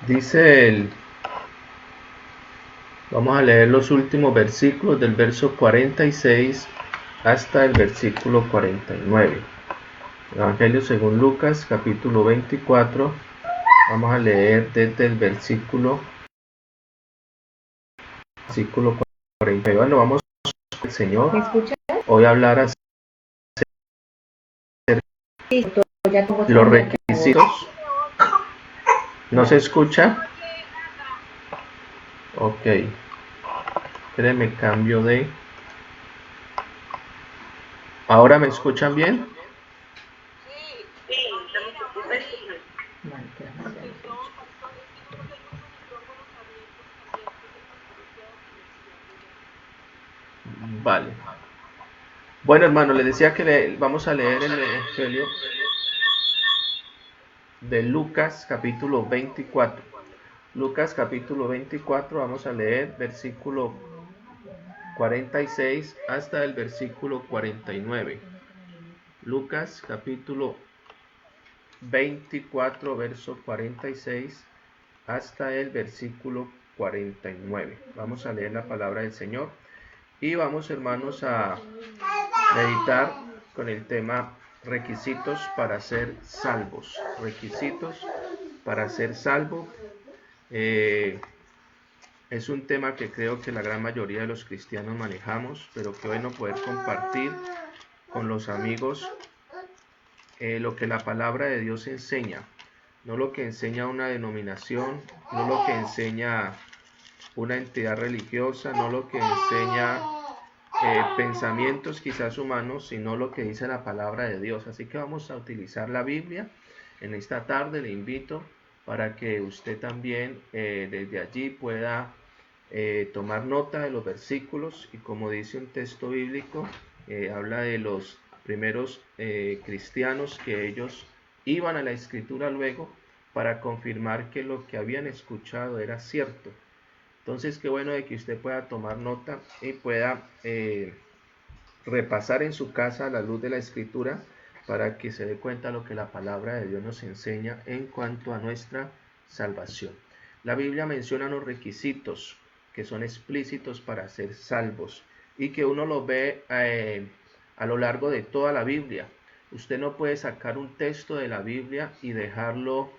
Dice vamos a leer los últimos versículos del verso 46 hasta el versículo 49. Evangelio según Lucas, capítulo 24. Vamos a leer desde el versículo 49. Bueno, vamos al Señor. ¿Me escuchas? Hoy hablar acerca Sí, ya tengo los requisitos. ¿No se escucha? Ok. Créeme, cambio de... ¿Ahora me escuchan bien? Vale. Bueno, hermano, le decía que vamos a leer el Evangelio de Lucas, capítulo 24. Lucas, capítulo 24, vamos a leer versículo 46 hasta el versículo 49. Lucas, capítulo 24, verso 46 hasta el versículo 49. Vamos a leer la palabra del Señor y vamos, hermanos, a meditar con el tema requisitos para ser salvos. Requisitos para ser salvo. Es un tema que creo que la gran mayoría de los cristianos manejamos, pero que bueno poder compartir con los amigos lo que la palabra de Dios enseña, no lo que enseña una denominación, no lo que enseña una entidad religiosa, no lo que enseña pensamientos quizás humanos, sino lo que dice la palabra de Dios. Así que vamos a utilizar la Biblia. En esta tarde le invito para que usted también desde allí pueda tomar nota de los versículos, y como dice un texto bíblico, habla de los primeros cristianos, que ellos iban a la escritura luego para confirmar que lo que habían escuchado era cierto. Entonces, qué bueno de que usted pueda tomar nota y pueda repasar en su casa a la luz de la escritura para que se dé cuenta de lo que la palabra de Dios nos enseña en cuanto a nuestra salvación. La Biblia menciona los requisitos que son explícitos para ser salvos y que uno lo ve a lo largo de toda la Biblia. Usted no puede sacar un texto de la Biblia y dejarlo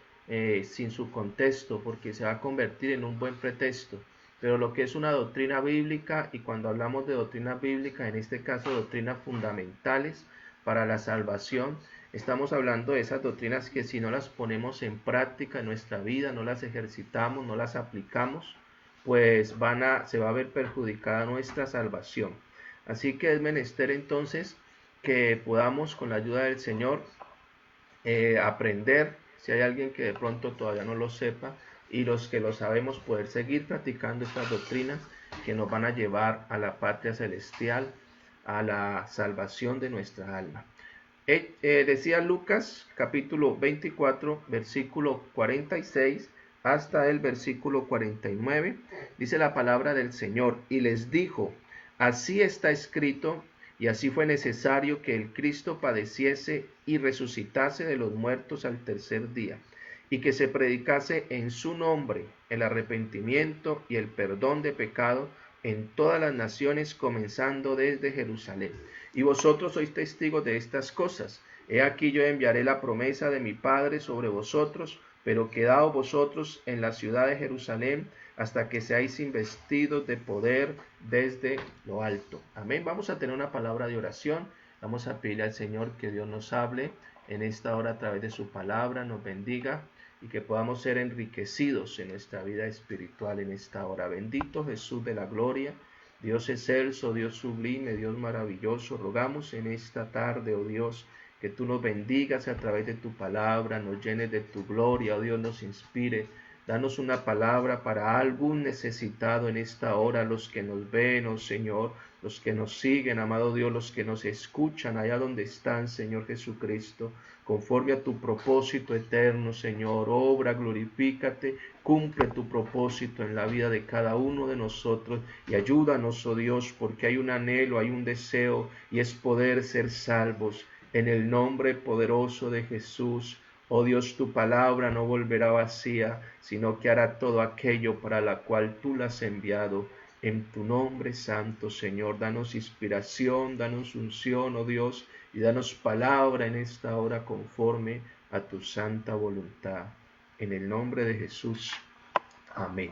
sin su contexto, porque se va a convertir en un buen pretexto. Pero lo que es una doctrina bíblica, y cuando hablamos de doctrina bíblica, en este caso doctrinas fundamentales para la salvación, estamos hablando de esas doctrinas que si no las ponemos en práctica en nuestra vida, no las ejercitamos, no las aplicamos, pues se va a ver perjudicada nuestra salvación. Así que es menester entonces que podamos, con la ayuda del Señor, aprender, si hay alguien que de pronto todavía no lo sepa, y los que lo sabemos, poder seguir practicando estas doctrinas que nos van a llevar a la patria celestial, a la salvación de nuestra alma. Decía Lucas capítulo 24, versículo 46 hasta el versículo 49, dice la palabra del Señor, y les dijo, así está escrito, y así fue necesario que el Cristo padeciese y resucitase de los muertos al tercer día, y que se predicase en su nombre el arrepentimiento y el perdón de pecado en todas las naciones, comenzando desde Jerusalén. Y vosotros sois testigos de estas cosas. He aquí yo enviaré la promesa de mi Padre sobre vosotros, pero quedaos vosotros en la ciudad de Jerusalén hasta que seáis investidos de poder desde lo alto. Amén. Vamos a tener una palabra de oración. Vamos a pedirle al Señor que Dios nos hable en esta hora a través de su palabra, nos bendiga y que podamos ser enriquecidos en nuestra vida espiritual en esta hora. Bendito Jesús de la gloria, Dios excelso, Dios sublime, Dios maravilloso, rogamos en esta tarde, oh Dios, que tú nos bendigas a través de tu palabra, nos llenes de tu gloria, oh Dios, nos inspire. Danos una palabra para algún necesitado en esta hora, los que nos ven, oh Señor, los que nos siguen, amado Dios, los que nos escuchan allá donde están, Señor Jesucristo, conforme a tu propósito eterno, Señor, obra, glorifícate, cumple tu propósito en la vida de cada uno de nosotros y ayúdanos, oh Dios, porque hay un anhelo, hay un deseo y es poder ser salvos. En el nombre poderoso de Jesús, Oh Dios, tu palabra no volverá vacía, sino que hará todo aquello para la cual tú la has enviado. En tu nombre santo, Señor, danos inspiración, danos unción, oh Dios, y danos palabra en esta hora conforme a tu santa voluntad. En el nombre de Jesús. Amén.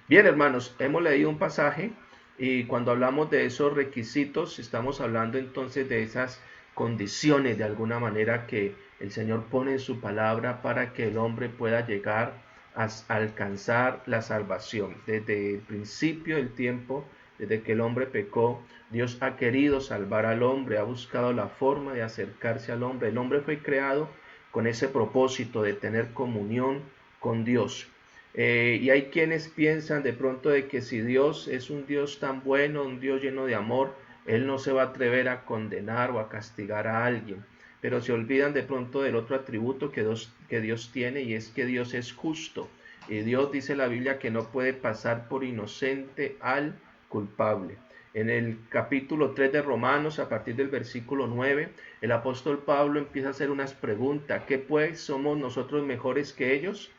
Bien, hermanos, hemos leído un pasaje y cuando hablamos de esos requisitos, estamos hablando entonces de esas condiciones de alguna manera que el Señor pone en su palabra para que el hombre pueda llegar a alcanzar la salvación. Desde el principio del tiempo, desde que el hombre pecó, Dios ha querido salvar al hombre, ha buscado la forma de acercarse al hombre. El hombre fue creado con ese propósito de tener comunión con Dios. Y hay quienes piensan de pronto de que si Dios es un Dios tan bueno, un Dios lleno de amor, Él no se va a atrever a condenar o a castigar a alguien. Pero se olvidan de pronto del otro atributo que Dios tiene, y es que Dios es justo. Y Dios dice la Biblia que no puede pasar por inocente al culpable. En el capítulo 3 de Romanos, a partir del versículo 9, el apóstol Pablo empieza a hacer unas preguntas. ¿Qué pues? ¿Somos nosotros mejores que ellos?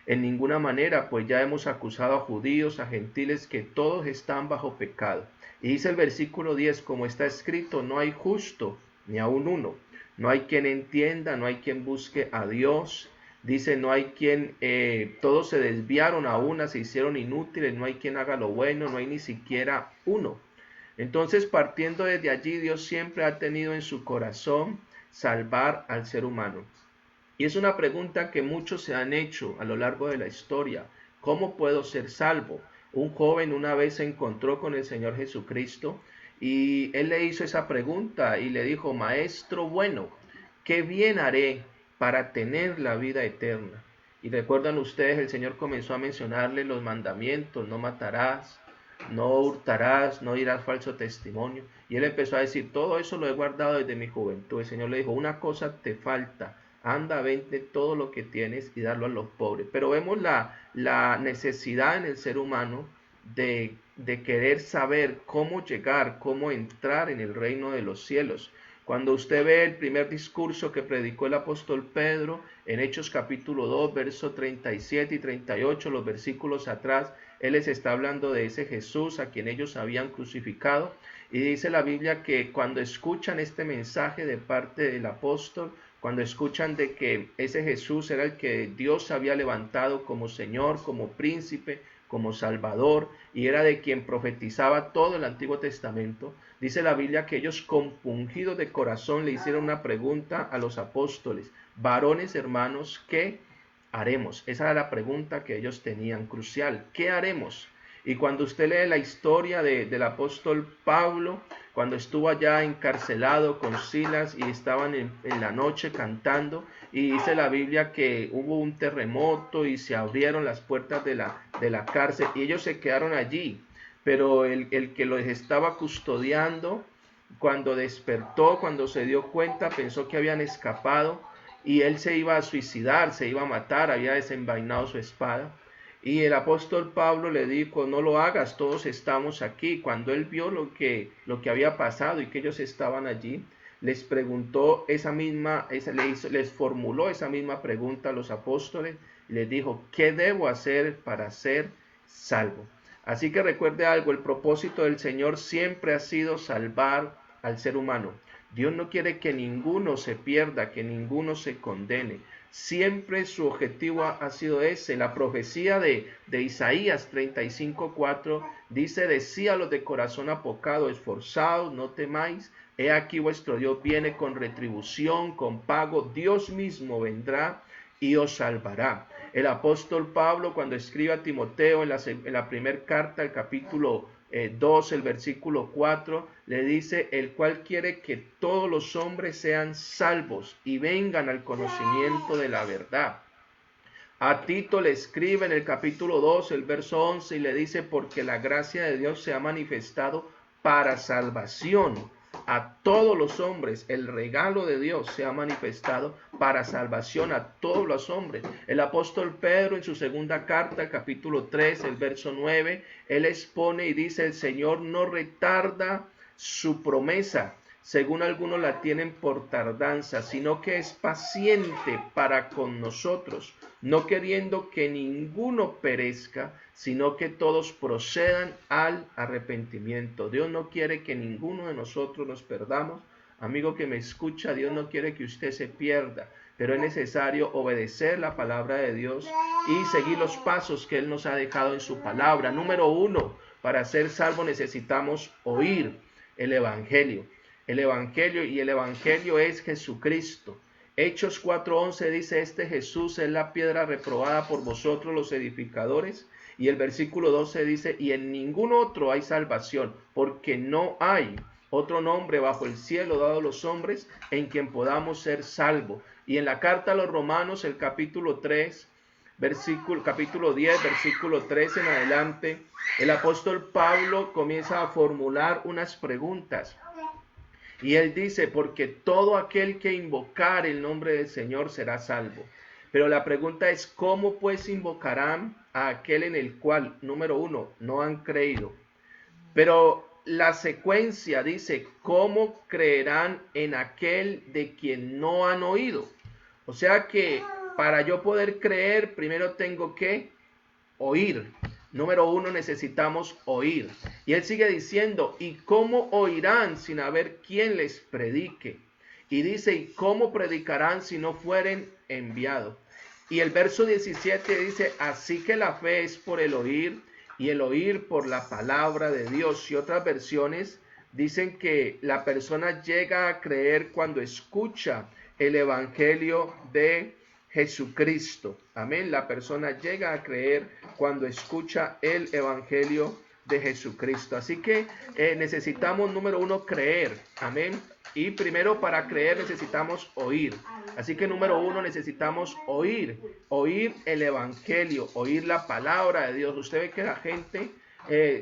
En ninguna manera, pues ya hemos acusado a judíos, a gentiles, que todos están bajo pecado. Y dice el versículo 10, como está escrito, no hay justo, ni aun uno. No hay quien entienda, no hay quien busque a Dios. Dice, no hay quien, todos se desviaron a una, se hicieron inútiles, no hay quien haga lo bueno, no hay ni siquiera uno. Entonces, partiendo desde allí, Dios siempre ha tenido en su corazón salvar al ser humano. Y es una pregunta que muchos se han hecho a lo largo de la historia. ¿Cómo puedo ser salvo? Un joven una vez se encontró con el Señor Jesucristo y él le hizo esa pregunta y le dijo, Maestro bueno, ¿qué bien haré para tener la vida eterna? Y recuerdan ustedes, el Señor comenzó a mencionarle los mandamientos, no matarás, no hurtarás, no dirás falso testimonio. Y él empezó a decir, todo eso lo he guardado desde mi juventud. El Señor le dijo, una cosa te falta. Anda, vende todo lo que tienes y darlo a los pobres. Pero vemos la necesidad en el ser humano de querer saber cómo llegar, cómo entrar en el reino de los cielos. Cuando usted ve el primer discurso que predicó el apóstol Pedro en Hechos capítulo 2, versos 37 y 38, los versículos atrás, él les está hablando de ese Jesús a quien ellos habían crucificado. Y dice la Biblia que cuando escuchan este mensaje de parte del apóstol, cuando escuchan de que ese Jesús era el que Dios había levantado como Señor, como príncipe, como Salvador, y era de quien profetizaba todo el Antiguo Testamento, dice la Biblia que ellos compungidos de corazón le hicieron una pregunta a los apóstoles, varones hermanos, ¿qué haremos? Esa era la pregunta que ellos tenían, crucial, ¿qué haremos? Y cuando usted lee la historia del apóstol Pablo, cuando estuvo allá encarcelado con Silas y estaban en la noche cantando, y dice la Biblia que hubo un terremoto y se abrieron las puertas de la cárcel y ellos se quedaron allí, pero el que los estaba custodiando, cuando despertó, cuando se dio cuenta, pensó que habían escapado y él se iba a suicidar, se iba a matar, había desenvainado su espada. Y el apóstol Pablo le dijo, no lo hagas, todos estamos aquí. Cuando él vio lo que había pasado y que ellos estaban allí, les preguntó les formuló esa misma pregunta a los apóstoles y les dijo, ¿qué debo hacer para ser salvo? Así que recuerde algo, el propósito del Señor siempre ha sido salvar al ser humano. Dios no quiere que ninguno se pierda, que ninguno se condene. Siempre su objetivo ha sido ese. La profecía de Isaías 35:4 dice, decía a los de corazón apocado, esforzados, no temáis, he aquí vuestro Dios viene con retribución, con pago, Dios mismo vendrá y os salvará. El apóstol Pablo, cuando escribe a Timoteo en la primera carta, el capítulo 2, el versículo 4, le dice, el cual quiere que todos los hombres sean salvos y vengan al conocimiento de la verdad. A Tito le escribe en el capítulo 2, el verso 11, y le dice, porque la gracia de Dios se ha manifestado para salvación a todos los hombres. El regalo de Dios se ha manifestado para salvación a todos los hombres. El apóstol Pedro en su segunda carta, el capítulo 3, el verso 9, él expone y dice, el Señor no retarda su promesa, según algunos la tienen por tardanza, sino que es paciente para con nosotros, no queriendo que ninguno perezca, sino que todos procedan al arrepentimiento. Dios no quiere que ninguno de nosotros nos perdamos. Amigo que me escucha, Dios no quiere que usted se pierda, pero es necesario obedecer la palabra de Dios y seguir los pasos que Él nos ha dejado en su palabra. Número 1, para ser salvo necesitamos oír el Evangelio. El Evangelio, y el Evangelio es Jesucristo. Hechos 4:11 dice, este Jesús es la piedra reprobada por vosotros los edificadores. Y el versículo 12 dice, y en ningún otro hay salvación, porque no hay otro nombre bajo el cielo dado a los hombres en quien podamos ser salvos. Y en la carta a los Romanos, el capítulo 10, versículo 13 en adelante, el apóstol Pablo comienza a formular unas preguntas. Y él dice, porque todo aquel que invocar el nombre del Señor será salvo. Pero la pregunta es, ¿cómo pues invocarán a aquel en el cual, número 1, no han creído? Pero la secuencia dice, ¿cómo creerán en aquel de quien no han oído? O sea que para yo poder creer, primero tengo que oír. Número 1, necesitamos oír. Y él sigue diciendo, ¿y cómo oirán sin haber quien les predique? Y dice, ¿y cómo predicarán si no fueren enviados? Y el verso 17 dice, así que la fe es por el oír, y el oír por la palabra de Dios. Y otras versiones dicen que la persona llega a creer cuando escucha el Evangelio de Jesucristo. Amén. La persona llega a creer cuando escucha el Evangelio de Jesucristo. Así que necesitamos, número 1, creer. Amén. Y primero, para creer necesitamos oír. Así que número 1, necesitamos oír el Evangelio, oír la palabra de Dios. Usted ve que la gente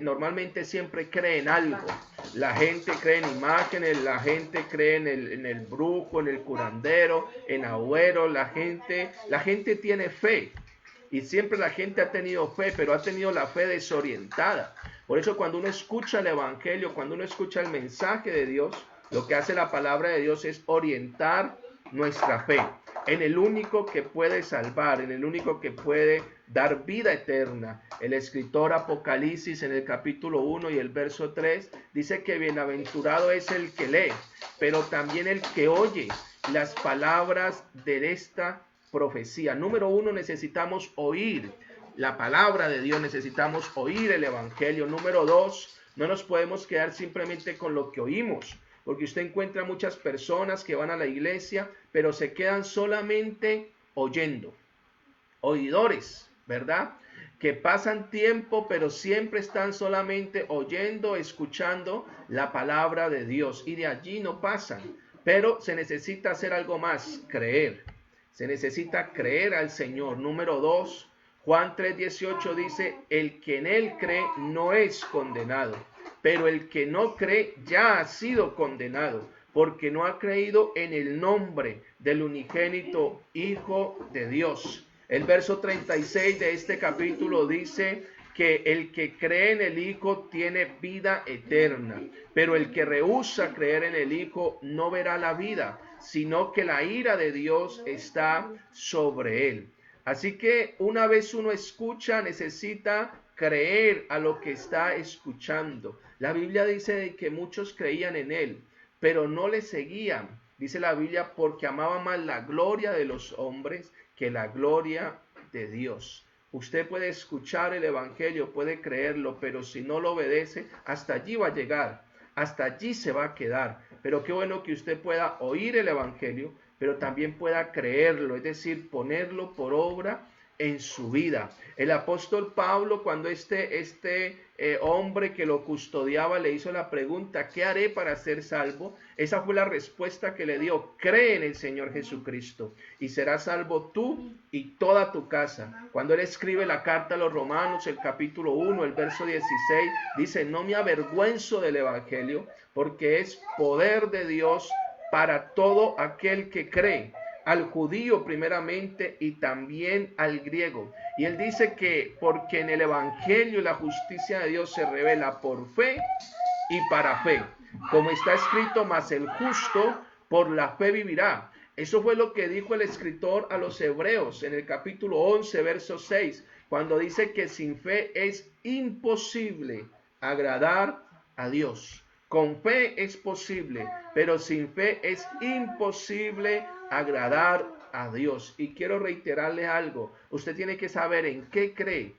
normalmente siempre cree en algo. La gente cree en imágenes, la gente cree en el brujo, en el curandero, en agüero. La gente tiene fe. Y siempre la gente ha tenido fe, pero ha tenido la fe desorientada. Por eso cuando uno escucha el Evangelio, cuando uno escucha el mensaje de Dios, lo que hace la palabra de Dios es orientar nuestra fe en el único que puede salvar, en el único que puede dar vida eterna. El escritor Apocalipsis en el capítulo 1 y el verso 3 dice que bienaventurado es el que lee, pero también el que oye las palabras de esta profecía. Número 1, necesitamos oír la palabra de Dios, necesitamos oír el Evangelio. Número 2, no nos podemos quedar simplemente con lo que oímos, porque usted encuentra muchas personas que van a la iglesia, pero se quedan solamente oyendo. Oidores, ¿verdad? Que pasan tiempo, pero siempre están solamente oyendo, escuchando la palabra de Dios. Y de allí no pasan. Pero se necesita hacer algo más, creer. Se necesita creer al Señor. Número 2, Juan 3:18 dice, el que en él cree no es condenado. Pero el que no cree ya ha sido condenado, porque no ha creído en el nombre del unigénito Hijo de Dios. El verso 36 de este capítulo dice que el que cree en el Hijo tiene vida eterna, pero el que rehúsa creer en el Hijo no verá la vida, sino que la ira de Dios está sobre él. Así que una vez uno escucha, necesita creer a lo que está escuchando. La Biblia dice de que muchos creían en él, pero no le seguían. Dice la Biblia, porque amaban más la gloria de los hombres que la gloria de Dios. Usted puede escuchar el Evangelio, puede creerlo, pero si no lo obedece, hasta allí va a llegar, hasta allí se va a quedar. Pero qué bueno que usted pueda oír el Evangelio, pero también pueda creerlo, es decir, ponerlo por obra en su vida. El apóstol Pablo, cuando este hombre que lo custodiaba le hizo la pregunta, ¿qué haré para ser salvo? Esa fue la respuesta que le dio: cree en el Señor Jesucristo y serás salvo tú y toda tu casa. Cuando él escribe la carta a los Romanos, el capítulo 1, el verso 16, dice: no me avergüenzo del Evangelio, porque es poder de Dios para todo aquel que cree, al judío primeramente y también al griego. Y él dice que porque en el Evangelio la justicia de Dios se revela por fe y para fe. como está escrito, mas el justo por la fe vivirá. Eso fue lo que dijo el escritor a los Hebreos en el capítulo 11, verso 6, cuando dice que sin fe es imposible agradar a Dios. Con fe es posible, pero sin fe es imposible agradar a Dios. Y quiero reiterarle algo, usted tiene que saber en qué cree,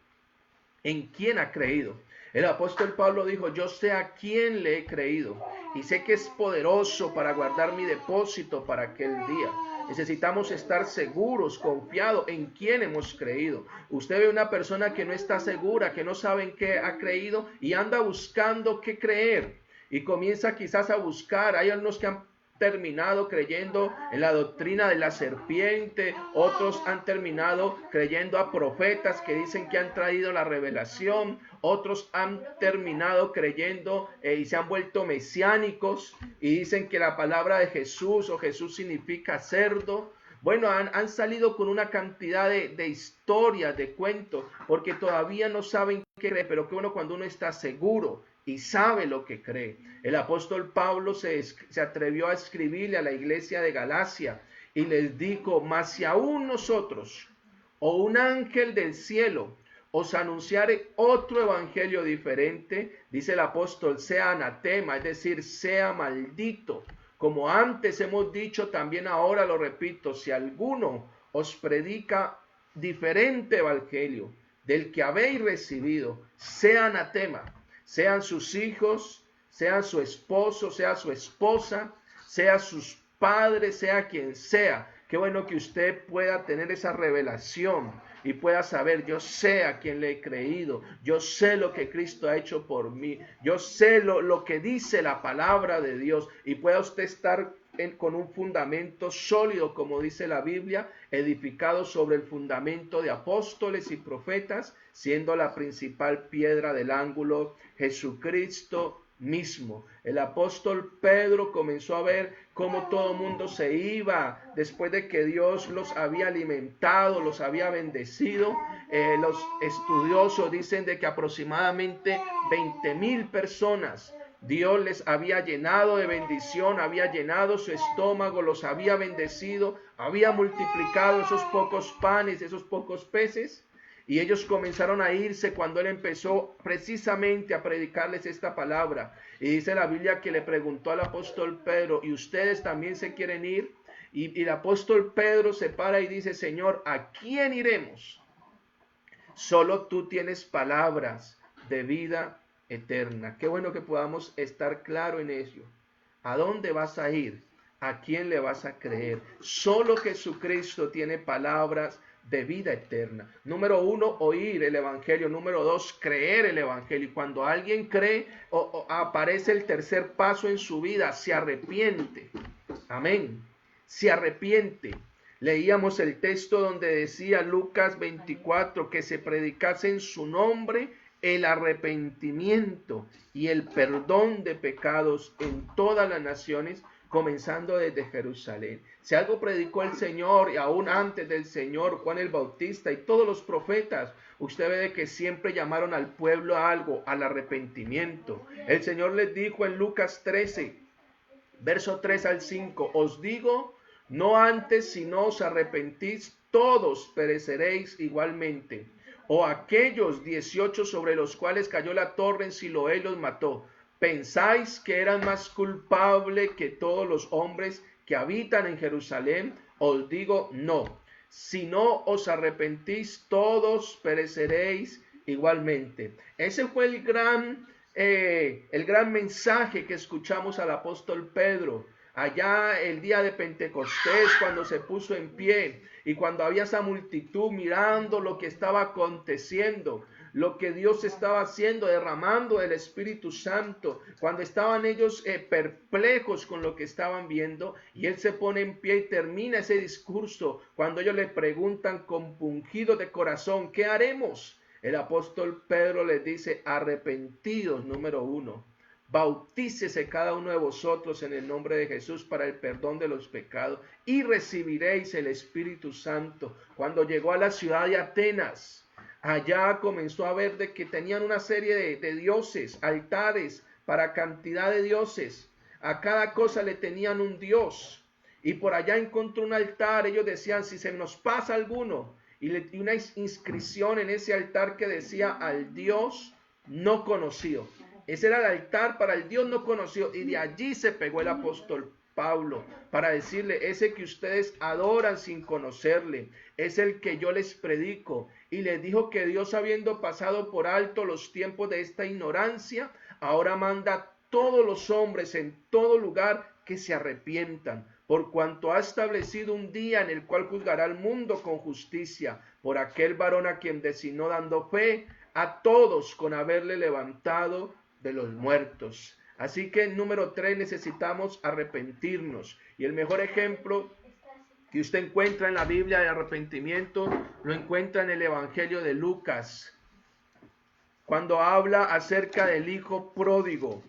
en quién ha creído. El apóstol Pablo dijo, yo sé a quién le he creído y sé que es poderoso para guardar mi depósito para aquel día. Necesitamos estar seguros, confiados en quién hemos creído. Usted ve una persona que no está segura, que no sabe en qué ha creído y anda buscando qué creer y comienza quizás a buscar. Hay algunos que han terminado creyendo en la doctrina de la serpiente, otros han terminado creyendo a profetas que dicen que han traído la revelación, otros han terminado creyendo y se han vuelto mesiánicos y dicen que la palabra de Jesús o Jesús significa cerdo. Bueno, han salido con una cantidad de historias, de cuentos, porque todavía no saben qué creer, pero qué bueno cuando uno está seguro y sabe lo que cree. El apóstol Pablo se atrevió a escribirle a la iglesia de Galacia y les dijo, mas si aún nosotros o un ángel del cielo os anunciare otro evangelio diferente, dice el apóstol, sea anatema, es decir, sea maldito. Como antes hemos dicho, también ahora lo repito, si alguno os predica diferente evangelio del que habéis recibido, sea anatema. Sean sus hijos, sea su esposo, sea su esposa, sea sus padres, sea quien sea. Qué bueno que usted pueda tener esa revelación y pueda saber, yo sé a quién le he creído, yo sé lo que Cristo ha hecho por mí, yo sé lo que dice la palabra de Dios y pueda usted estar con un fundamento sólido, como dice la Biblia, edificado sobre el fundamento de apóstoles y profetas, siendo la principal piedra del ángulo Jesucristo mismo. El apóstol Pedro comenzó a ver cómo todo el mundo se iba después de que Dios los había alimentado, los había bendecido. Los estudiosos dicen de que aproximadamente 20,000 personas Dios les había llenado de bendición, había llenado su estómago, los había bendecido, había multiplicado esos pocos panes, esos pocos peces. Y ellos comenzaron a irse cuando él empezó precisamente a predicarles esta palabra. Y dice la Biblia que le preguntó al apóstol Pedro, ¿y ustedes también se quieren ir? Y el apóstol Pedro se para y dice, Señor, ¿a quién iremos? Solo tú tienes palabras de vida eterna. Qué bueno que podamos estar claro en ello. ¿A dónde vas a ir? ¿A quién le vas a creer? Solo Jesucristo tiene palabras de vida eterna. Número 1, oír el evangelio. Número 2, creer el evangelio. Y cuando alguien cree, aparece el tercer paso en su vida, se arrepiente. Amén. Se arrepiente. Leíamos el texto donde decía Lucas 24 que se predicase en su nombre el arrepentimiento y el perdón de pecados en todas las naciones, comenzando desde Jerusalén. Si algo predicó el Señor, y aún antes del Señor, Juan el Bautista y todos los profetas, usted ve que siempre llamaron al pueblo a algo, al arrepentimiento. El Señor les dijo en Lucas 13, verso 3 al 5, os digo, no antes si no os arrepentís, todos pereceréis igualmente. O aquellos 18 sobre los cuales cayó la torre en Siloé los mató. ¿Pensáis que eran más culpables que todos los hombres que habitan en Jerusalén? Os digo, no. Si no os arrepentís, todos pereceréis igualmente. Ese fue el gran mensaje que escuchamos al apóstol Pedro allá el día de Pentecostés, cuando se puso en pie y cuando había esa multitud mirando lo que estaba aconteciendo, lo que Dios estaba haciendo, derramando el Espíritu Santo, cuando estaban ellos perplejos con lo que estaban viendo, y él se pone en pie y termina ese discurso cuando ellos le preguntan compungido de corazón, ¿qué haremos? El apóstol Pedro les dice, arrepentidos, número 1. Bautícese cada uno de vosotros en el nombre de Jesús para el perdón de los pecados y recibiréis el Espíritu Santo. Cuando llegó a la ciudad de Atenas, allá comenzó a ver de que tenían una serie de dioses, altares para cantidad de dioses. A cada cosa le tenían un dios. Y por allá encontró un altar. Ellos decían, si se nos pasa alguno, y le dio una inscripción en ese altar que decía al Dios no conocido. Ese era el altar para el Dios no conocido. Y de allí se pegó el apóstol Pablo para decirle, ese que ustedes adoran sin conocerle, es el que yo les predico. Y les dijo que Dios, habiendo pasado por alto los tiempos de esta ignorancia, ahora manda a todos los hombres en todo lugar que se arrepientan, por cuanto ha establecido un día en el cual juzgará al mundo con justicia, por aquel varón a quien designó, dando fe a todos con haberle levantado de los muertos. Así que número 3, necesitamos arrepentirnos. Y el mejor ejemplo que usted encuentra en la Biblia de arrepentimiento lo encuentra en el Evangelio de Lucas, cuando habla acerca del hijo pródigo.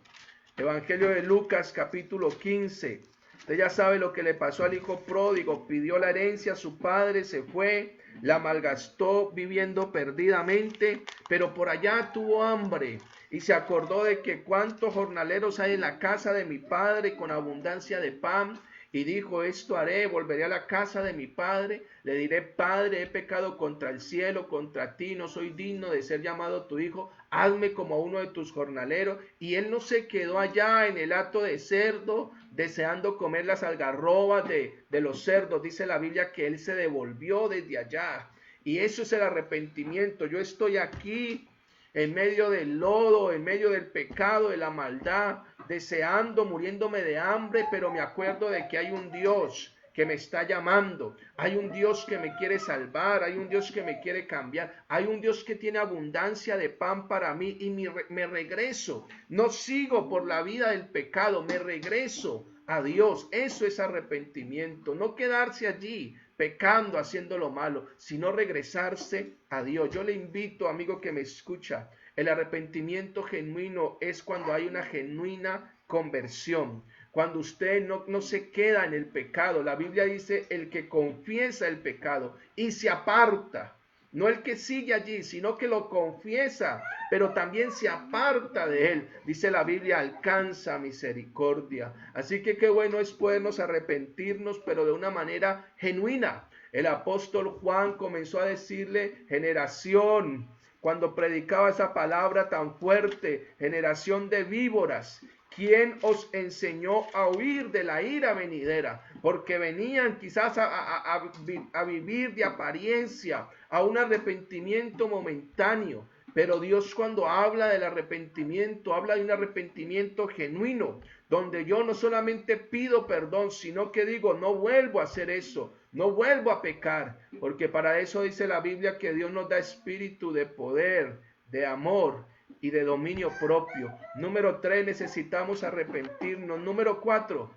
Evangelio de Lucas, capítulo 15. Usted ya sabe lo que le pasó al hijo pródigo. Pidió la herencia a su padre, se fue, la malgastó viviendo perdidamente, pero por allá tuvo hambre y se acordó de que cuántos jornaleros hay en la casa de mi padre con abundancia de pan. Y dijo, esto haré, volveré a la casa de mi padre, le diré, Padre, he pecado contra el cielo, contra ti, no soy digno de ser llamado tu hijo, hazme como uno de tus jornaleros. Y él no se quedó allá en el hato de cerdo, deseando comer las algarrobas de los cerdos. Dice la Biblia que él se devolvió desde allá. Y eso es el arrepentimiento. Yo estoy aquí en medio del lodo, en medio del pecado, de la maldad, deseando, muriéndome de hambre, pero me acuerdo de que hay un Dios que me está llamando, hay un Dios que me quiere salvar, hay un Dios que me quiere cambiar, hay un Dios que tiene abundancia de pan para mí y me regreso, no sigo por la vida del pecado, me regreso a Dios. Eso es arrepentimiento, no quedarse allí pecando, haciendo lo malo, sino regresarse a Dios. Yo le invito, amigo que me escucha, el arrepentimiento genuino es cuando hay una genuina conversión, cuando usted no se queda en el pecado. La Biblia dice, el que confiesa el pecado y se aparta, no el que sigue allí, sino que lo confiesa, pero también se aparta de él. Dice la Biblia, alcanza misericordia. Así que qué bueno es podernos arrepentirnos, pero de una manera genuina. El apóstol Juan comenzó a decirle, generación, cuando predicaba esa palabra tan fuerte, generación de víboras, ¿quién os enseñó a huir de la ira venidera? Porque venían quizás a vivir de apariencia, a un arrepentimiento momentáneo. Pero Dios, cuando habla del arrepentimiento, habla de un arrepentimiento genuino, donde yo no solamente pido perdón, sino que digo, no vuelvo a hacer eso, no vuelvo a pecar, porque para eso dice la Biblia que Dios nos da espíritu de poder, de amor y de dominio propio. Número 3, necesitamos arrepentirnos. Número 4,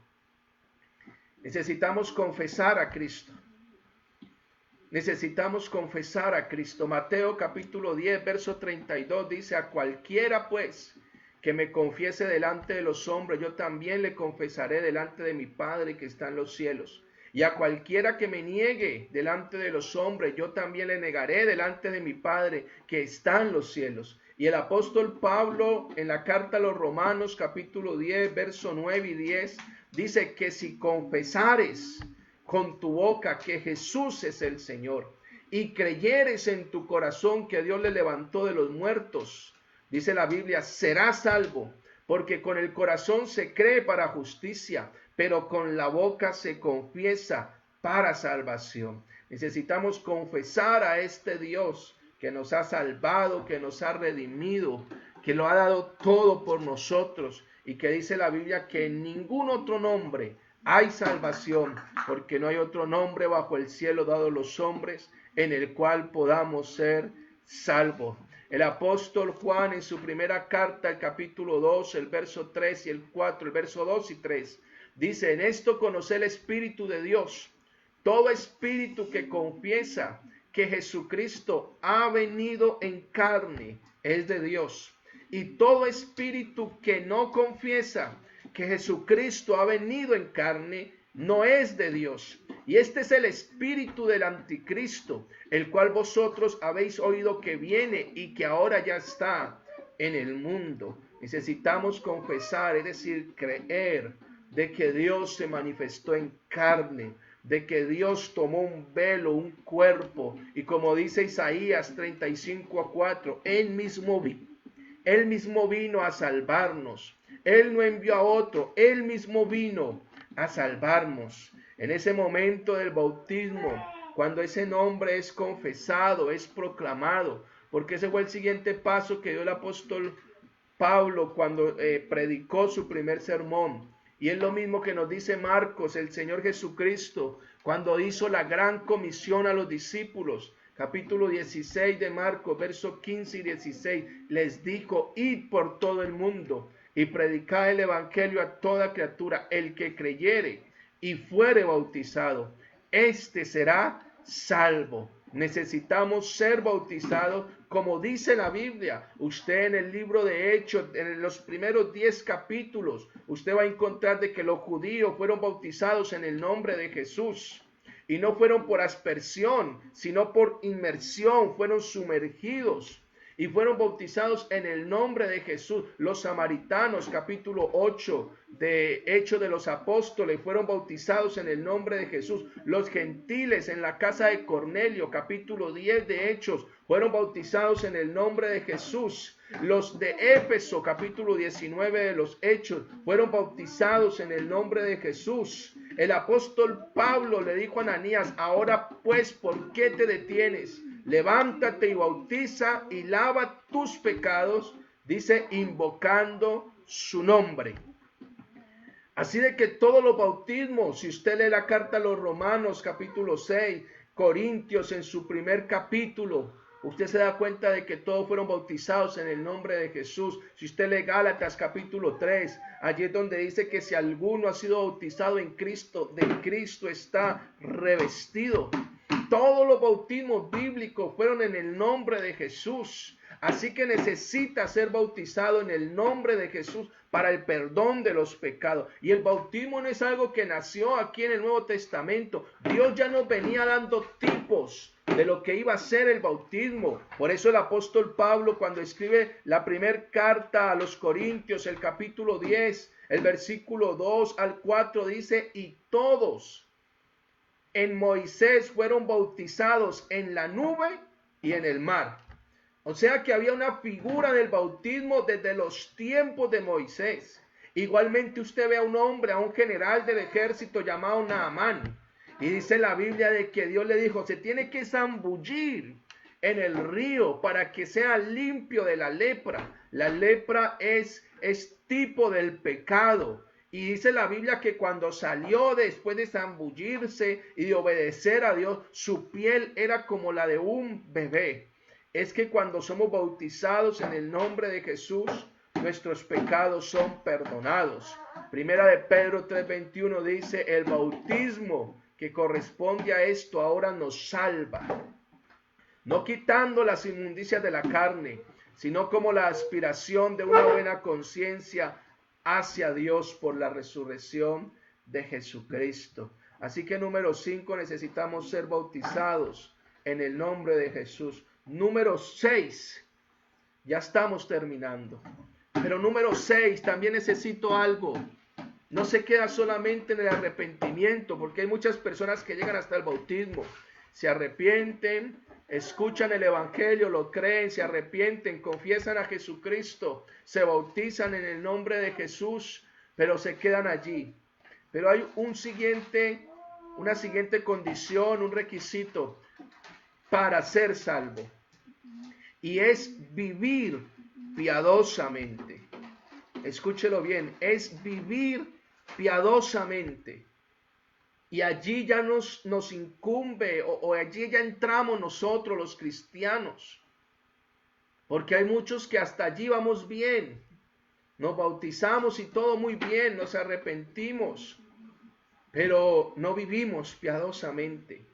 necesitamos confesar a Cristo. Necesitamos confesar a Cristo. Mateo capítulo 10, verso 32 dice, a cualquiera pues que me confiese delante de los hombres, yo también le confesaré delante de mi Padre que está en los cielos. Y a cualquiera que me niegue delante de los hombres, yo también le negaré delante de mi Padre que está en los cielos. Y el apóstol Pablo en la carta a los Romanos capítulo 10, verso 9 y 10, dice que si confesares con tu boca que Jesús es el Señor y creyeres en tu corazón que Dios le levantó de los muertos, dice la Biblia, serás salvo, porque con el corazón se cree para justicia, pero con la boca se confiesa para salvación. Necesitamos confesar a este Dios que nos ha salvado, que nos ha redimido, que lo ha dado todo por nosotros, y que dice la Biblia que en ningún otro nombre hay salvación, porque no hay otro nombre bajo el cielo dado a los hombres en el cual podamos ser salvos. El apóstol Juan en su primera carta, el capítulo 2, el verso 3 y el 4, el verso 2 y 3, dice, en esto conoce el Espíritu de Dios. Todo espíritu que confiesa que Jesucristo ha venido en carne es de Dios. Y todo espíritu que no confiesa que Jesucristo ha venido en carne no es de Dios. Y este es el espíritu del anticristo, el cual vosotros habéis oído que viene y que ahora ya está en el mundo. Necesitamos confesar, es decir, creer de que Dios se manifestó en carne, de que Dios tomó un velo, un cuerpo, y como dice Isaías 35:4, Él mismo vino a salvarnos. Él no envió a otro, Él mismo vino a salvarnos. En ese momento del bautismo, cuando ese nombre es confesado, es proclamado, porque ese fue el siguiente paso que dio el apóstol Pablo cuando predicó su primer sermón. Y es lo mismo que nos dice Marcos, el Señor Jesucristo, cuando hizo la gran comisión a los discípulos. Capítulo 16 de Marcos, versos 15 y 16, les dijo: id por todo el mundo y predicad el evangelio a toda criatura. El que creyere y fuere bautizado, este será salvo. Necesitamos ser bautizados, como dice la Biblia. Usted en el libro de Hechos, en los primeros 10 capítulos, usted va a encontrar de que los judíos fueron bautizados en el nombre de Jesús. Y no fueron por aspersión, sino por inmersión, fueron sumergidos y fueron bautizados en el nombre de Jesús. Los samaritanos, capítulo 8 de Hechos de los Apóstoles, fueron bautizados en el nombre de Jesús. Los gentiles en la casa de Cornelio, capítulo 10 de Hechos, fueron bautizados en el nombre de Jesús. Los de Éfeso, capítulo 19 de los Hechos, fueron bautizados en el nombre de Jesús. El apóstol Pablo le dijo a Ananías: ahora pues, ¿por qué te detienes? Levántate y bautiza y lava tus pecados, dice, invocando su nombre. Así de que todos los bautismos, si usted lee la carta a los Romanos, capítulo 6, Corintios en su primer capítulo, usted se da cuenta de que todos fueron bautizados en el nombre de Jesús. Si usted lee Gálatas capítulo 3, allí es donde dice que si alguno ha sido bautizado en Cristo, de Cristo está revestido. Todos los bautismos bíblicos fueron en el nombre de Jesús. Así que necesita ser bautizado en el nombre de Jesús para el perdón de los pecados. Y el bautismo no es algo que nació aquí en el Nuevo Testamento. Dios ya nos venía dando tipos de lo que iba a ser el bautismo. Por eso el apóstol Pablo, cuando escribe la primera carta a los Corintios, el capítulo 10, el versículo 2 al 4, dice: y todos en Moisés fueron bautizados en la nube y en el mar. O sea que había una figura del bautismo desde los tiempos de Moisés. Igualmente usted ve a un hombre, a un general del ejército llamado Naamán. Y dice la Biblia de que Dios le dijo: se tiene que zambullir en el río para que sea limpio de la lepra. La lepra es tipo del pecado. Y dice la Biblia que cuando salió después de zambullirse y de obedecer a Dios, su piel era como la de un bebé. Es que cuando somos bautizados en el nombre de Jesús, nuestros pecados son perdonados. Primera de Pedro 3:21 dice: el bautismo que corresponde a esto ahora nos salva, no quitando las inmundicias de la carne, sino como la aspiración de una buena conciencia hacia Dios por la resurrección de Jesucristo. Así que número 5, necesitamos ser bautizados en el nombre de Jesús. Número 6, ya estamos terminando. Pero número 6, también necesito algo. No se queda solamente en el arrepentimiento, porque hay muchas personas que llegan hasta el bautismo, se arrepienten, escuchan el evangelio, lo creen, se arrepienten, confiesan a Jesucristo, se bautizan en el nombre de Jesús, pero se quedan allí. Pero hay una siguiente condición, un requisito para ser salvo, y es vivir piadosamente. Escúchelo bien, es vivir piadosamente. Y allí ya nos incumbe, o allí ya entramos nosotros los cristianos. Porque hay muchos que hasta allí vamos bien. Nos bautizamos y todo muy bien, nos arrepentimos, pero no vivimos piadosamente.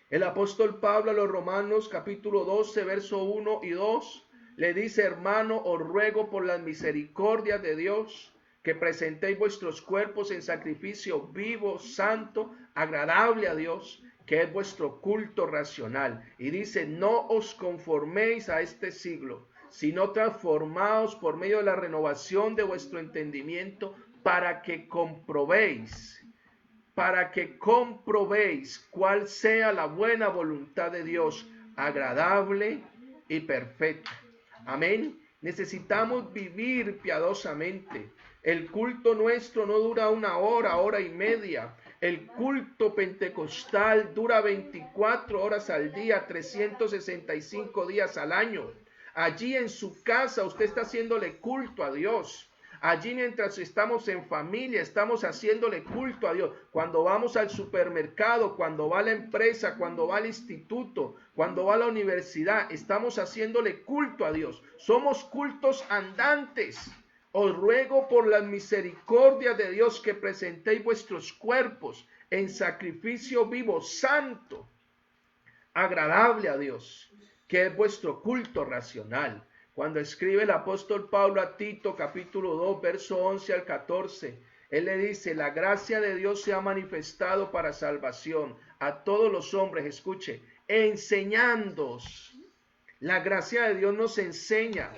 El apóstol Pablo a los Romanos capítulo 12, verso 1 y 2, le dice: hermano, os ruego por las misericordias de Dios, que presentéis vuestros cuerpos en sacrificio vivo, santo, agradable a Dios, que es vuestro culto racional. Y dice: no os conforméis a este siglo, sino transformaos por medio de la renovación de vuestro entendimiento para que comprobéis cuál sea la buena voluntad de Dios, agradable y perfecta. Amén. Necesitamos vivir piadosamente. El culto nuestro no dura 1 hora, hora y media. El culto pentecostal dura 24 horas al día, 365 días al año. Allí en su casa usted está haciéndole culto a Dios. Allí mientras estamos en familia, estamos haciéndole culto a Dios. Cuando vamos al supermercado, cuando va a la empresa, cuando va al instituto, cuando va a la universidad, estamos haciéndole culto a Dios. Somos cultos andantes. Os ruego por las misericordias de Dios que presentéis vuestros cuerpos en sacrificio vivo, santo, agradable a Dios, que es vuestro culto racional. Cuando escribe el apóstol Pablo a Tito, capítulo 2, verso 11 al 14, él le dice, la gracia de Dios se ha manifestado para salvación a todos los hombres, escuche, enseñándoos. La gracia de Dios nos enseña.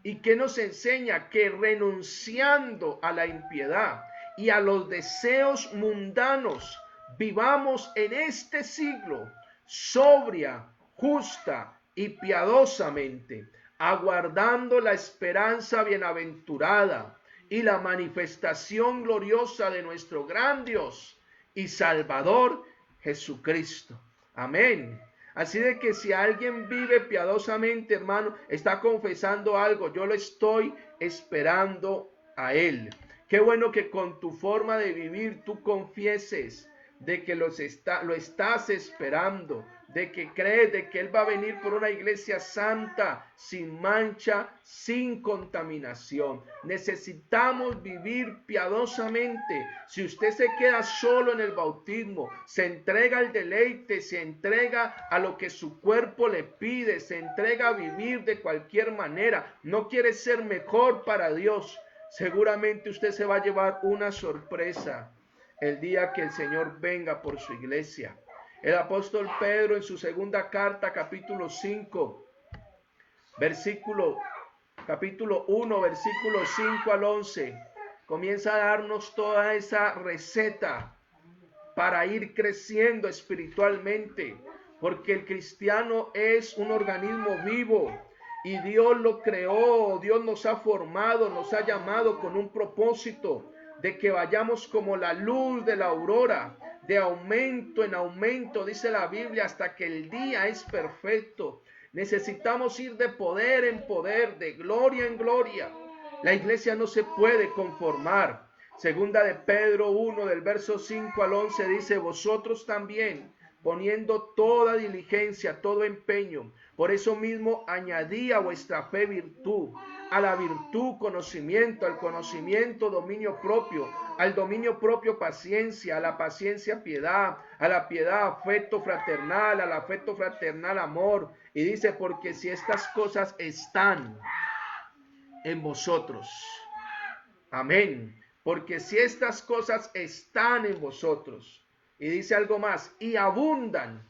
¿Y qué nos enseña? Que renunciando a la impiedad y a los deseos mundanos, vivamos en este siglo sobria, justa y piadosamente, aguardando la esperanza bienaventurada y la manifestación gloriosa de nuestro gran Dios y Salvador Jesucristo. Amén. Así de que si alguien vive piadosamente, hermano, está confesando algo, yo lo estoy esperando a Él. Qué bueno que con tu forma de vivir tú confieses de que lo estás esperando, de que crees de que Él va a venir por una iglesia santa, sin mancha, sin contaminación. Necesitamos vivir piadosamente. Si usted se queda solo en el bautismo, se entrega al deleite, se entrega a lo que su cuerpo le pide, se entrega a vivir de cualquier manera, no quiere ser mejor para Dios, seguramente usted se va a llevar una sorpresa el día que el Señor venga por su iglesia. El apóstol Pedro en su segunda carta, capítulo 5, capítulo 1, versículo 5 al 11, comienza a darnos toda esa receta para ir creciendo espiritualmente, porque el cristiano es un organismo vivo y Dios lo creó, Dios nos ha formado, nos ha llamado con un propósito de que vayamos como la luz de la aurora, de aumento en aumento, dice la Biblia, hasta que el día es perfecto. Necesitamos ir de poder en poder, de gloria en gloria. La iglesia no se puede conformar. Segunda de Pedro 1, del verso 5 al 11, dice, vosotros también, poniendo toda diligencia, todo empeño, por eso mismo añadí a vuestra fe virtud, a la virtud conocimiento, al conocimiento dominio propio, al dominio propio paciencia, a la paciencia piedad, a la piedad afecto fraternal, al afecto fraternal amor. Y dice, porque si estas cosas están en vosotros, amén, porque si estas cosas están en vosotros, y dice algo más, y abundan,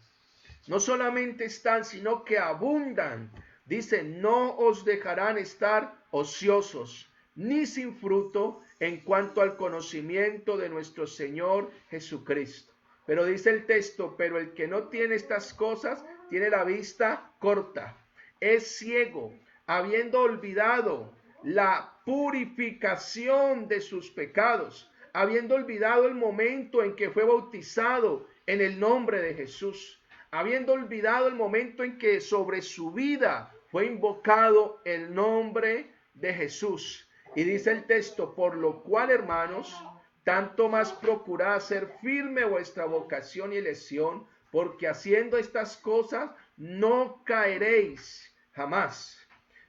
no solamente están, sino que abundan. Dice, no os dejarán estar ociosos, ni sin fruto en cuanto al conocimiento de nuestro Señor Jesucristo. Pero dice el texto, pero el que no tiene estas cosas, tiene la vista corta, es ciego, habiendo olvidado la purificación de sus pecados, habiendo olvidado el momento en que fue bautizado en el nombre de Jesús, habiendo olvidado el momento en que sobre su vida fue invocado el nombre de Jesús. Y dice el texto, por lo cual, hermanos, tanto más procurad hacer firme vuestra vocación y elección, porque haciendo estas cosas no caeréis jamás.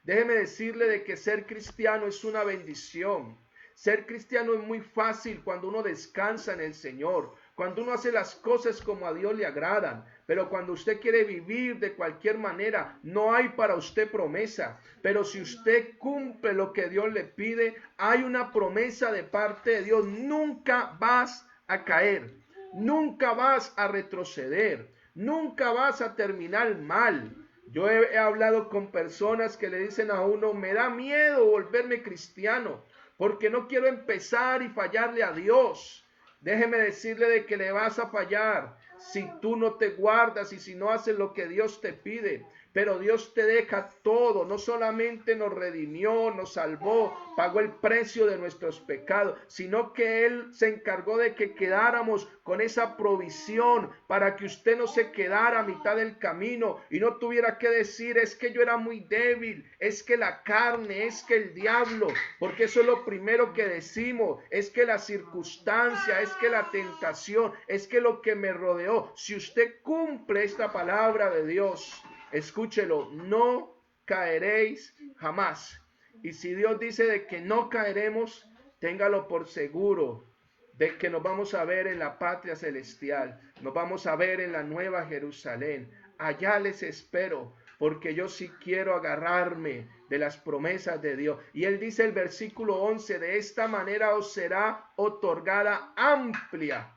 Déjeme decirle de que ser cristiano es una bendición. Ser cristiano es muy fácil cuando uno descansa en el Señor, cuando uno hace las cosas como a Dios le agradan. Pero cuando usted quiere vivir de cualquier manera, no hay para usted promesa. Pero si usted cumple lo que Dios le pide, hay una promesa de parte de Dios. Nunca vas a caer, nunca vas a retroceder, nunca vas a terminar mal. Yo he hablado con personas que le dicen a uno, me da miedo volverme cristiano, porque no quiero empezar y fallarle a Dios. Déjeme decirle de que le vas a fallar si tú no te guardas y si no haces lo que Dios te pide. Pero Dios te deja todo, no solamente nos redimió, nos salvó, pagó el precio de nuestros pecados, sino que Él se encargó de que quedáramos con esa provisión para que usted no se quedara a mitad del camino y no tuviera que decir, es que yo era muy débil, es que la carne, es que el diablo, porque eso es lo primero que decimos, es que la circunstancia, es que la tentación, es que lo que me rodeó. Si usted cumple esta palabra de Dios, escúchelo, no caeréis jamás. Y si Dios dice de que no caeremos, téngalo por seguro de que nos vamos a ver en la patria celestial, nos vamos a ver en la nueva Jerusalén. Allá les espero, porque yo sí quiero agarrarme de las promesas de Dios. Y Él dice el versículo 11, de esta manera os será otorgada amplia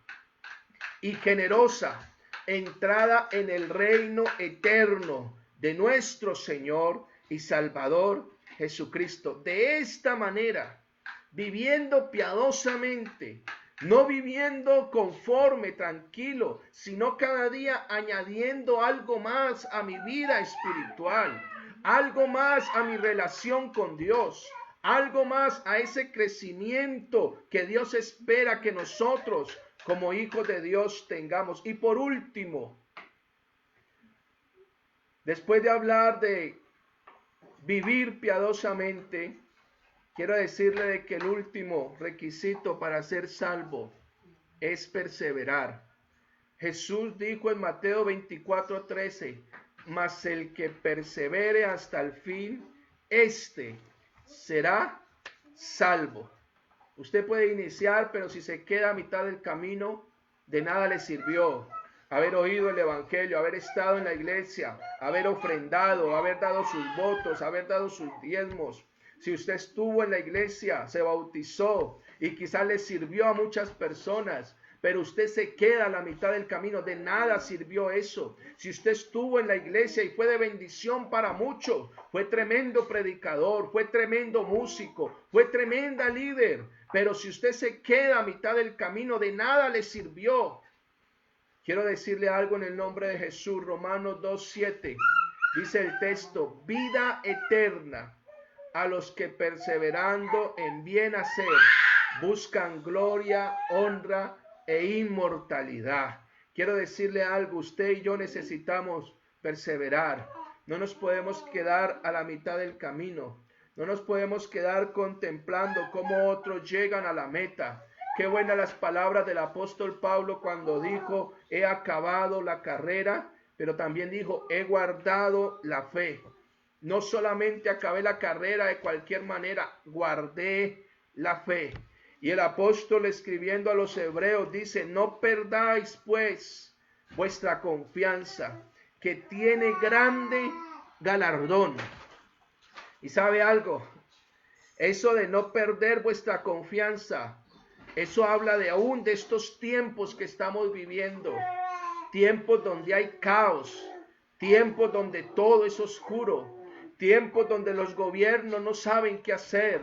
y generosa entrada en el reino eterno de nuestro Señor y Salvador Jesucristo. De esta manera, viviendo piadosamente, no viviendo conforme, tranquilo, sino cada día añadiendo algo más a mi vida espiritual, algo más a mi relación con Dios, algo más a ese crecimiento que Dios espera que nosotros como hijos de Dios tengamos. Y por último, después de hablar de vivir piadosamente, quiero decirle de que el último requisito para ser salvo es perseverar. Jesús dijo en Mateo 24:13, mas el que persevere hasta el fin, éste será salvo. Usted puede iniciar, pero si se queda a mitad del camino, de nada le sirvió haber oído el evangelio, haber estado en la iglesia, haber ofrendado, haber dado sus votos, haber dado sus diezmos. Si usted estuvo en la iglesia, se bautizó y quizás le sirvió a muchas personas, pero usted se queda a la mitad del camino, de nada sirvió eso. Si usted estuvo en la iglesia y fue de bendición para muchos, fue tremendo predicador, fue tremendo músico, fue tremenda líder, pero si usted se queda a mitad del camino, de nada le sirvió. Quiero decirle algo en el nombre de Jesús. Romanos 2:7 dice el texto, vida eterna a los que perseverando en bien hacer buscan gloria, honra e inmortalidad. Quiero decirle algo, usted y yo necesitamos perseverar. No nos podemos quedar a la mitad del camino. No nos podemos quedar contemplando cómo otros llegan a la meta. Qué buenas las palabras del apóstol Pablo cuando dijo, he acabado la carrera, pero también dijo, he guardado la fe. No solamente acabé la carrera de cualquier manera, guardé la fe. Y el apóstol escribiendo a los hebreos dice, no perdáis pues vuestra confianza, que tiene grande galardón. Y sabe algo, eso de no perder vuestra confianza, eso habla de aún de estos tiempos que estamos viviendo, tiempos donde hay caos, tiempos donde todo es oscuro, tiempos donde los gobiernos no saben qué hacer,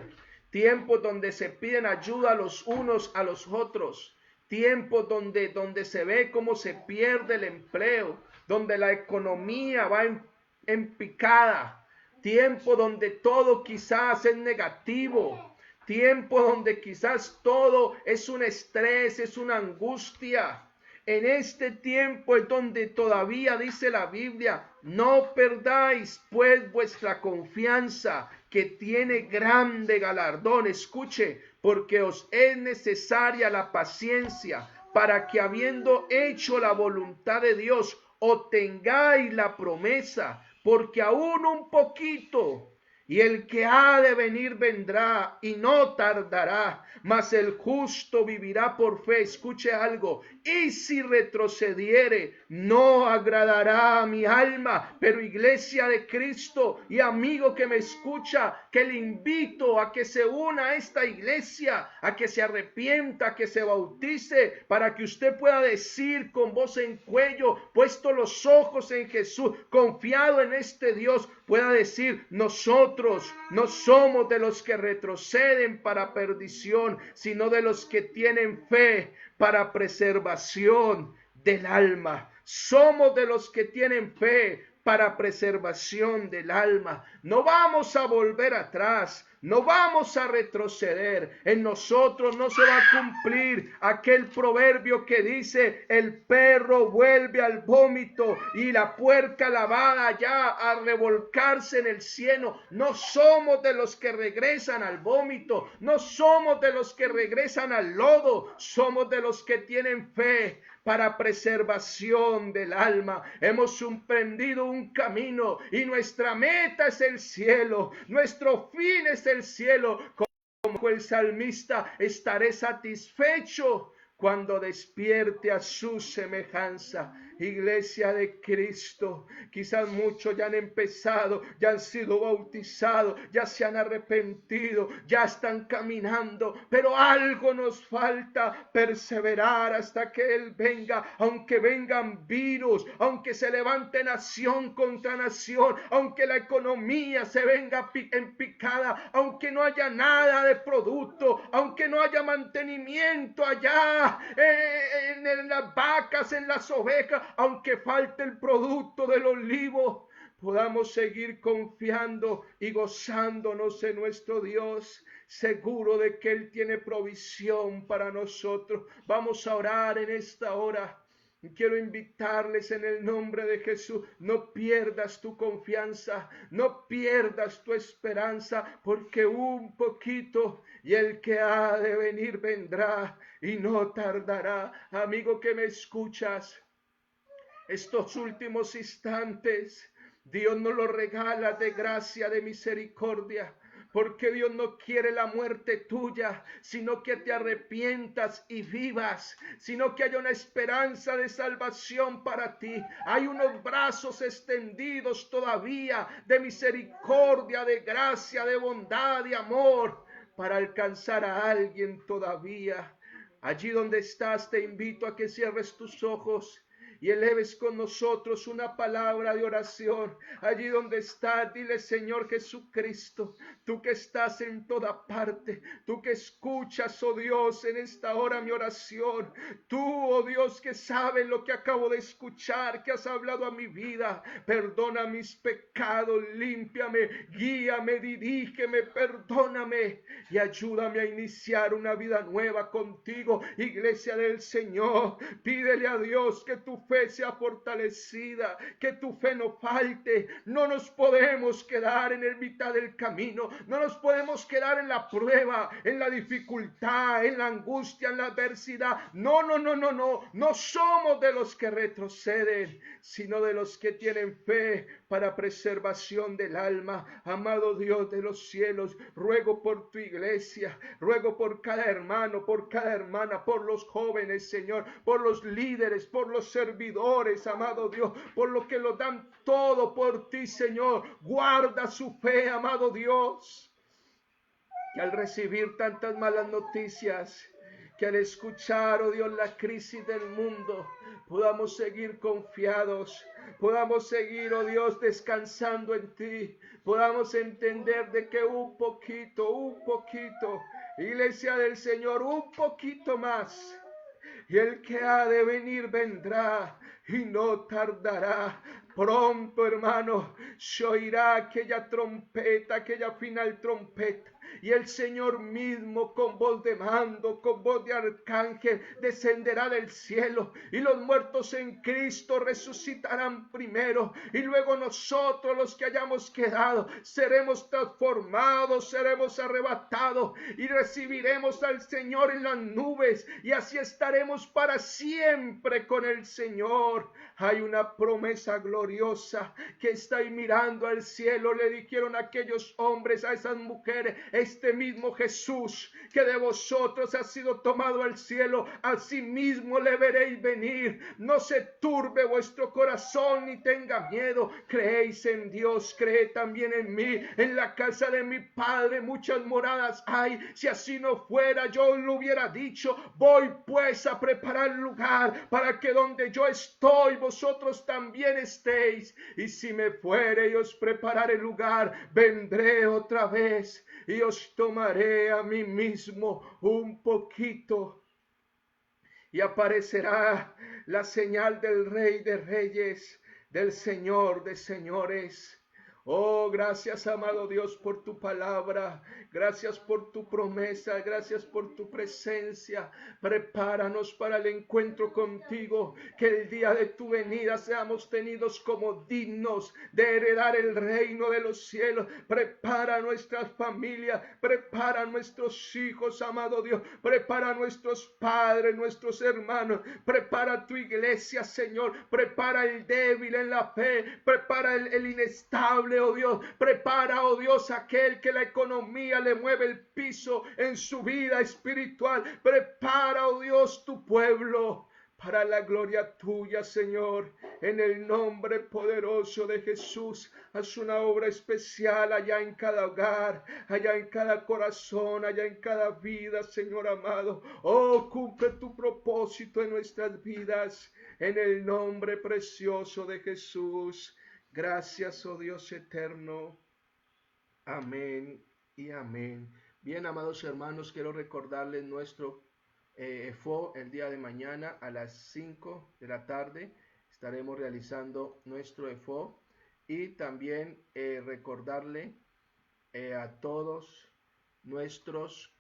tiempos donde se piden ayuda los unos a los otros, tiempos donde se ve cómo se pierde el empleo, donde la economía va en picada, tiempo donde todo quizás es negativo, tiempo donde quizás todo es un estrés, es una angustia. En este tiempo es donde todavía dice la Biblia, no perdáis pues vuestra confianza, que tiene grande galardón. Escuche, porque os es necesaria la paciencia, para que habiendo hecho la voluntad de Dios, obtengáis la promesa, porque aún un poquito, Y el que ha de venir vendrá y no tardará, mas el justo vivirá por fe. Escuche algo. Y si retrocediere, no agradará a mi alma. Pero iglesia de Cristo y amigo que me escucha, que le invito a que se una a esta iglesia, a que se arrepienta, a que se bautice, para que usted pueda decir con voz en cuello, puesto los ojos en Jesús, confiado en este Dios, pueda decir: nosotros no somos de los que retroceden para perdición, sino de los que tienen fe para preservación del alma. Somos de los que tienen fe para preservación del alma. No vamos a volver atrás, no vamos a retroceder. En nosotros no se va a cumplir aquel proverbio que dice: el perro vuelve al vómito y la puerca lavada ya a revolcarse en el cieno. No somos de los que regresan al vómito, no somos de los que regresan al lodo, somos de los que tienen fe para preservación del alma. Hemos emprendido un camino y nuestra meta es el cielo, nuestro fin es el cielo. Como el salmista, estaré satisfecho cuando despierte a su semejanza. Iglesia de Cristo, quizás muchos ya han empezado, ya han sido bautizados, ya se han arrepentido, ya están caminando, pero algo nos falta: perseverar hasta que Él venga. Aunque vengan virus, aunque se levante nación contra nación, aunque la economía se venga en picada, aunque no haya nada de producto, aunque no haya mantenimiento allá en las vacas, en las ovejas, aunque falte el producto del olivo, podamos seguir confiando y gozándonos en nuestro Dios, seguro de que Él tiene provisión para nosotros. Vamos a orar en esta hora. Quiero invitarles en el nombre de Jesús: no pierdas tu confianza, no pierdas tu esperanza, porque un poquito y el que ha de venir vendrá y no tardará. Amigo que me escuchas, estos últimos instantes Dios nos los regala de gracia, de misericordia, porque Dios no quiere la muerte tuya, sino que te arrepientas y vivas, sino que haya una esperanza de salvación para ti. Hay unos brazos extendidos todavía de misericordia, de gracia, de bondad, de amor, para alcanzar a alguien todavía. Allí donde estás, te invito a que cierres tus ojos y eleves con nosotros una palabra de oración. Allí donde estás, dile: Señor Jesucristo, tú que estás en toda parte, tú que escuchas, oh Dios, en esta hora mi oración, tú, oh Dios, que sabes lo que acabo de escuchar, que has hablado a mi vida. Perdona mis pecados, límpiame, guíame, dirígeme, perdóname y ayúdame a iniciar una vida nueva contigo. Iglesia del Señor, pídele a Dios que tu fe sea fortalecida, que tu fe no falte. No nos podemos quedar en el mitad del camino, no nos podemos quedar en la prueba, en la dificultad, en la angustia, en la adversidad. No somos de los que retroceden, sino de los que tienen fe para preservación del alma. Amado Dios de los cielos, ruego por tu iglesia, ruego por cada hermano, por cada hermana, por los jóvenes, Señor, por los líderes, por los servidores, amado Dios, por lo que lo dan todo por ti, Señor. Guarda su fe, amado Dios, que al recibir tantas malas noticias, que al escuchar, oh Dios, la crisis del mundo, podamos seguir confiados, podamos seguir, oh Dios, descansando en ti, podamos entender de que un poquito, Iglesia del Señor, un poquito más, y el que ha de venir vendrá y no tardará. Pronto, hermano, se oirá aquella trompeta, aquella final trompeta, y el Señor mismo con voz de mando, con voz de arcángel, descenderá del cielo, y los muertos en Cristo resucitarán primero, y luego nosotros los que hayamos quedado seremos transformados, seremos arrebatados y recibiremos al Señor en las nubes, y así estaremos para siempre con el Señor. Hay una promesa gloriosa que está ahí mirando al cielo. Le dijeron aquellos hombres a esas mujeres: este mismo Jesús que de vosotros ha sido tomado al cielo, así mismo le veréis venir. No se turbe vuestro corazón ni tenga miedo. Creéis en Dios, creed también en mí. En la casa de mi Padre muchas moradas hay. Si así no fuera, yo os lo hubiera dicho. Voy pues a preparar lugar para que donde yo estoy, vosotros también estéis. Y si me fuere y os prepararé lugar, vendré otra vez y os tomaré a mí mismo un poquito. Y aparecerá la señal del Rey de Reyes, del Señor de Señores. Oh, gracias, amado Dios, por tu palabra. Gracias por tu promesa. Gracias por tu presencia. Prepáranos para el encuentro contigo. Que el día de tu venida seamos tenidos como dignos de heredar el reino de los cielos. Prepara nuestras familias. Prepara nuestros hijos, amado Dios. Prepara nuestros padres, nuestros hermanos. Prepara tu iglesia, Señor. Prepara el débil en la fe. Prepara el inestable, oh Dios. Prepara, oh Dios, aquel que la economía le mueve el piso en su vida espiritual. Prepara, oh Dios, tu pueblo para la gloria tuya, Señor. En el nombre poderoso de Jesús, haz una obra especial allá en cada hogar, allá en cada corazón, allá en cada vida, Señor amado. Oh, cumple tu propósito en nuestras vidas, en el nombre precioso de Jesús. Gracias, oh Dios eterno. Amén y amén. Bien, amados hermanos, quiero recordarles nuestro EFO el día de mañana a las 5 de la tarde. Estaremos realizando nuestro EFO, y también recordarle a todos nuestros